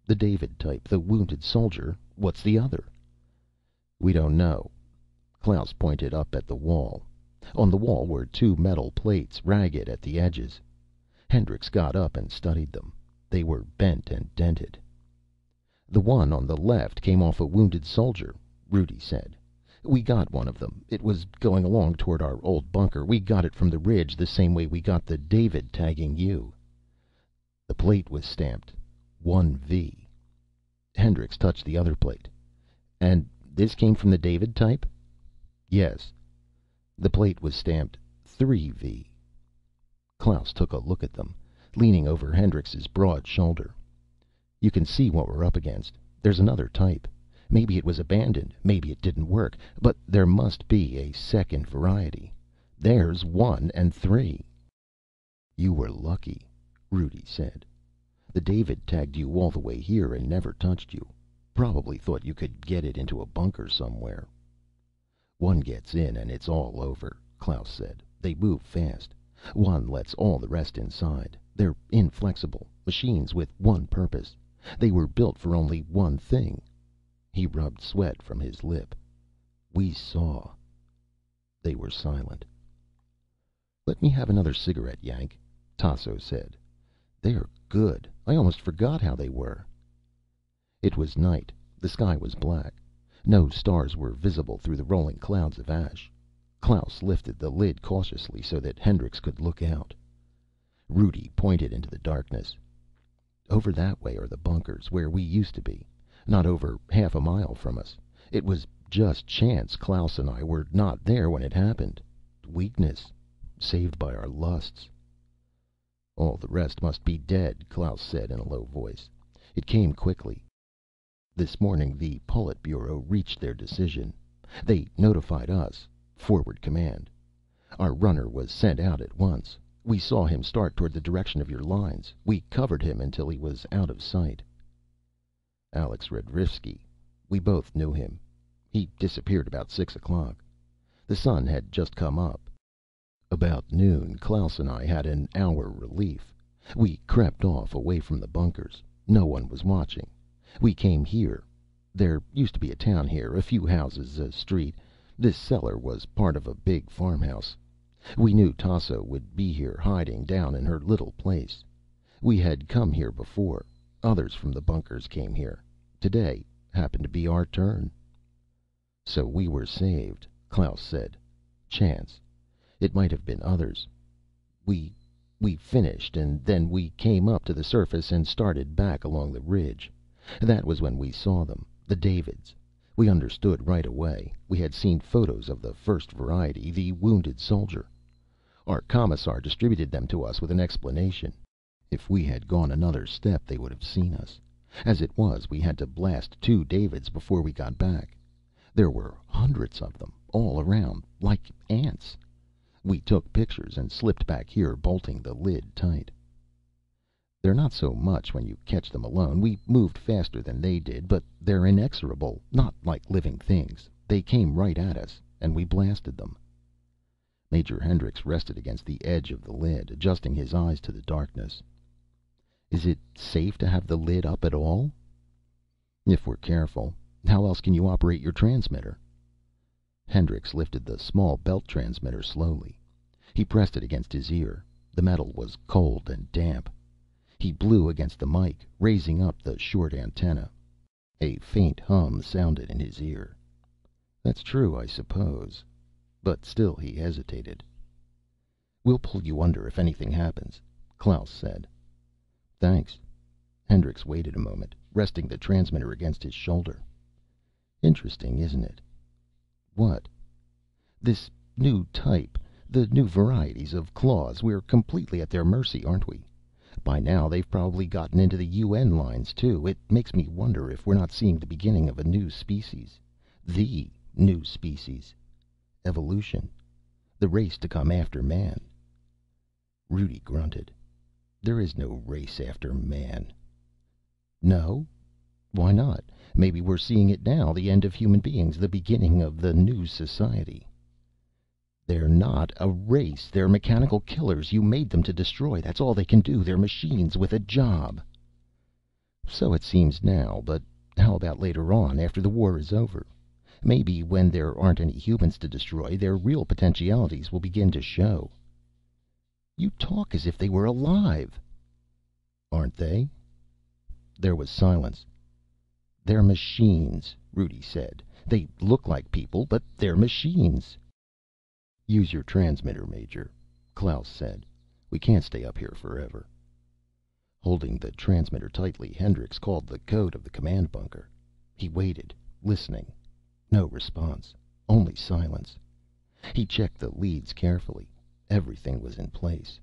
The David type, the wounded soldier. What's the other?" "We don't know." Klaus pointed up at the wall. On the wall were two metal plates, ragged at the edges. Hendricks got up and studied them. They were bent and dented. "The one on the left came off a wounded soldier," Rudi said. "We got one of them. It was going along toward our old bunker. We got it from the ridge, the same way we got the David tagging you." The plate was stamped 1V. Hendricks touched the other plate. "And this came from the David type?" "Yes." The plate was stamped 3V. Klaus took a look at them, leaning over Hendrix's broad shoulder. "You can see what we're up against. There's another type. Maybe it was abandoned. Maybe it didn't work. But there must be a second variety. There's 1 and 3. "You were lucky," Rudi said. "The David tagged you all the way here and never touched you. Probably thought you could get it into a bunker somewhere." "One gets in and it's all over," Klaus said. "They move fast. One lets all the rest inside. They're inflexible. Machines with one purpose. They were built for only one thing." He rubbed sweat from his lip. "We saw." They were silent. "Let me have another cigarette, Yank," Tasso said. "They're good. I almost forgot how they were." It was night. The sky was black. No stars were visible through the rolling clouds of ash. Klaus lifted the lid cautiously so that Hendricks could look out. Rudi pointed into the darkness. "Over that way are the bunkers, where we used to be. Not over half a mile from us. It was just chance Klaus and I were not there when it happened. Weakness. Saved by our lusts." "All the rest must be dead," Klaus said in a low voice. It came quickly. "This morning the Politburo reached their decision. They notified us. Forward command. Our runner was sent out at once. We saw him start toward the direction of your lines. We covered him until he was out of sight." "Alex Radrivsky. We both knew him. He disappeared about 6 o'clock. The sun had just come up. About noon, Klaus and I had an hour relief. We crept off, away from the bunkers. No one was watching. We came here. There used to be a town here, a few houses, a street. This cellar was part of a big farmhouse. We knew Tasso would be here, hiding down in her little place. We had come here before. Others from the bunkers came here. Today happened to be our turn." "So we were saved," Klaus said. "Chance. It might have been others. We finished, and then we came up to the surface and started back along the ridge. That was when we saw them, the Davids. We understood right away. We had seen photos of the first variety, the wounded soldier. Our commissar distributed them to us with an explanation. If we had gone another step, they would have seen us. As it was, we had to blast 2 Davids before we got back. There were hundreds of them, all around, like ants. We took pictures and slipped back here, bolting the lid tight. They're not so much when you catch them alone. We moved faster than they did, but they're inexorable, not like living things. They came right at us, and we blasted them." Major Hendricks rested against the edge of the lid, adjusting his eyes to the darkness. "Is it safe to have the lid up at all?" "If we're careful. How else can you operate your transmitter?" Hendricks lifted the small belt transmitter slowly. He pressed it against his ear. The metal was cold and damp. He blew against the mike, raising up the short antenna. A faint hum sounded in his ear. "That's true, I suppose." But still he hesitated. "We'll pull you under if anything happens," Klaus said. "Thanks." Hendricks waited a moment, resting the transmitter against his shoulder. "Interesting, isn't it?" "What?" "This new type. The new varieties of claws. We're completely at their mercy, aren't we? By now they've probably gotten into the UN lines, too. It makes me wonder if we're not seeing the beginning of a new species. The new species. Evolution. The race to come after man." Rudi grunted. "There is no race after man." "No? Why not? Maybe we're seeing it now, the end of human beings, the beginning of the new society." "They're not a race. They're mechanical killers. You made them to destroy. That's all they can do. They're machines with a job." So it seems now, but how about later on, after the war is over? Maybe when there aren't any humans to destroy, their real potentialities will begin to show." "You talk as if they were alive." "Aren't they?" There was silence. "They're machines," Rudi said. "They look like people, but they're machines." "Use your transmitter, Major," Klaus said. "We can't stay up here forever." Holding the transmitter tightly, Hendricks called the code of the command bunker. He waited, listening. No response. Only silence. He checked the leads carefully. Everything was in place.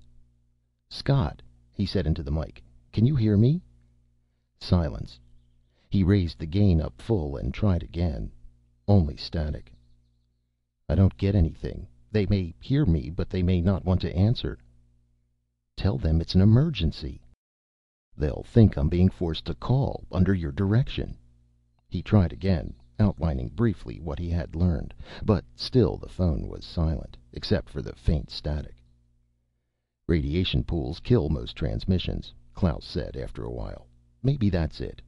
"Scott," he said into the mike. "Can you hear me?" Silence. He raised the gain up full and tried again. Only static. "I don't get anything. They may hear me, but they may not want to answer." "Tell them it's an emergency." "They'll think I'm being forced to call, under your direction." He tried again, outlining briefly what he had learned. But still the phone was silent, except for the faint static. "Radiation pools kill most transmissions," Klaus said after a while. "Maybe that's it."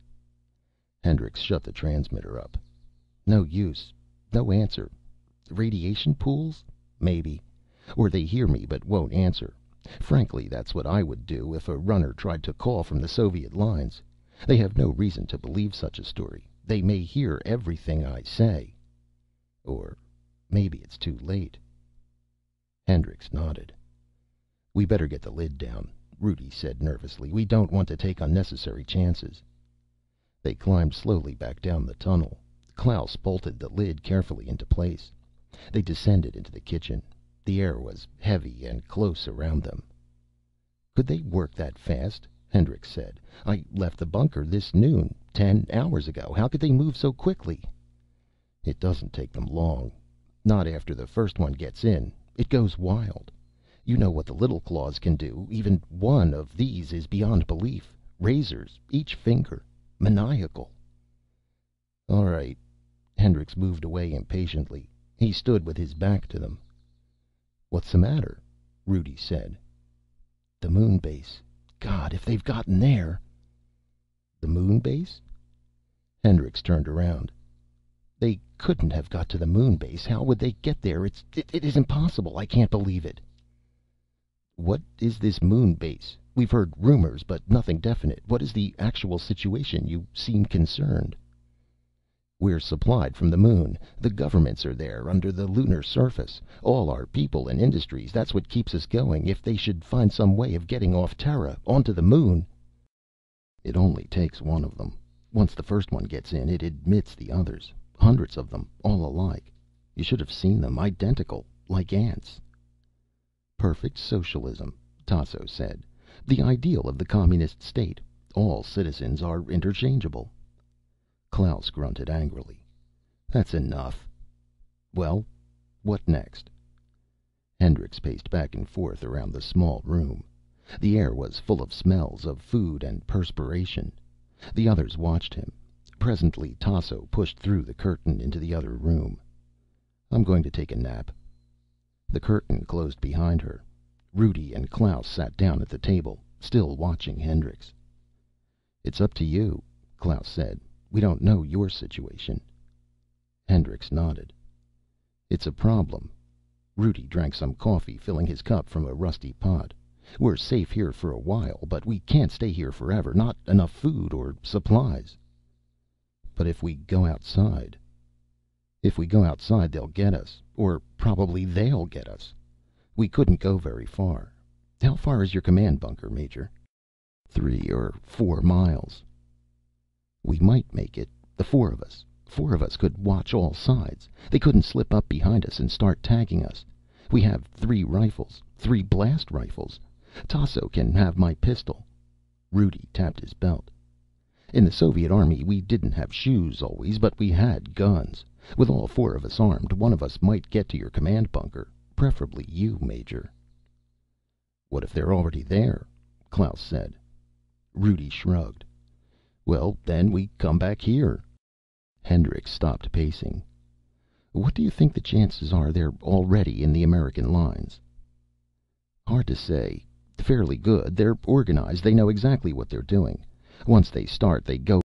Hendricks shut the transmitter up. "No use. No answer. Radiation pools? Maybe. Or they hear me but won't answer. Frankly, that's what I would do if a runner tried to call from the Soviet lines. They have no reason to believe such a story. They may hear everything I say. Or maybe it's too late." Hendricks nodded. "We better get the lid down," Rudi said nervously. "We don't want to take unnecessary chances." They climbed slowly back down the tunnel. Klaus bolted the lid carefully into place. They descended into the kitchen. The air was heavy and close around them. "Could they work that fast?" Hendricks said. "I left the bunker this noon, 10 hours ago. How could they move so quickly?" "It doesn't take them long. Not after the first one gets in. It goes wild. You know what the little claws can do. Even one of these is beyond belief. Razors, each finger. Maniacal." "All right." Hendricks moved away impatiently. He stood with his back to them. "What's the matter?" Rudi said. "The moon base. God, if they've gotten there." "The moon base?" Hendricks turned around. "They couldn't have got to the moon base. How would they get there? It is impossible. I can't believe it." "What is this moon base? We've heard rumors, but nothing definite. What is the actual situation? You seem concerned." "We're supplied from the moon. The governments are there, under the lunar surface. All our people and industries. That's what keeps us going. If they should find some way of getting off Terra, onto the moon—" "It only takes one of them. Once the first one gets in, it admits the others. Hundreds of them, all alike. You should have seen them. Identical. Like ants." "Perfect socialism," Tasso said. "The ideal of the communist state. All citizens are interchangeable." Klaus grunted angrily. "That's enough." "Well, what next?" Hendricks paced back and forth around the small room. The air was full of smells of food and perspiration. The others watched him. Presently Tasso pushed through the curtain into the other room. "I'm going to take a nap." The curtain closed behind her. Rudi and Klaus sat down at the table, still watching Hendricks. "It's up to you," Klaus said. "We don't know your situation." Hendricks nodded. "It's a problem." Rudi drank some coffee, filling his cup from a rusty pot. "We're safe here for a while, but we can't stay here forever. Not enough food or supplies." "But if we go outside?" "If we go outside, they'll get us. Or probably they'll get us. We couldn't go very far. How far is your command bunker, Major?" 3 or 4 miles. "We might make it. The four of us. 4 of us could watch all sides. They couldn't slip up behind us and start tagging us. We have 3 rifles. 3 blast rifles. Tasso can have my pistol." Rudi tapped his belt. "In the Soviet Army, we didn't have shoes always, but we had guns. With all 4 of us armed, one of us might get to your command bunker. Preferably you, Major." "What if they're already there?" Klaus said. Rudi shrugged. "Well, then we come back here." Hendricks stopped pacing. "What do you think the chances are they're already in the American lines?" "Hard to say. Fairly good. They're organized. They know exactly what they're doing. Once they start, they go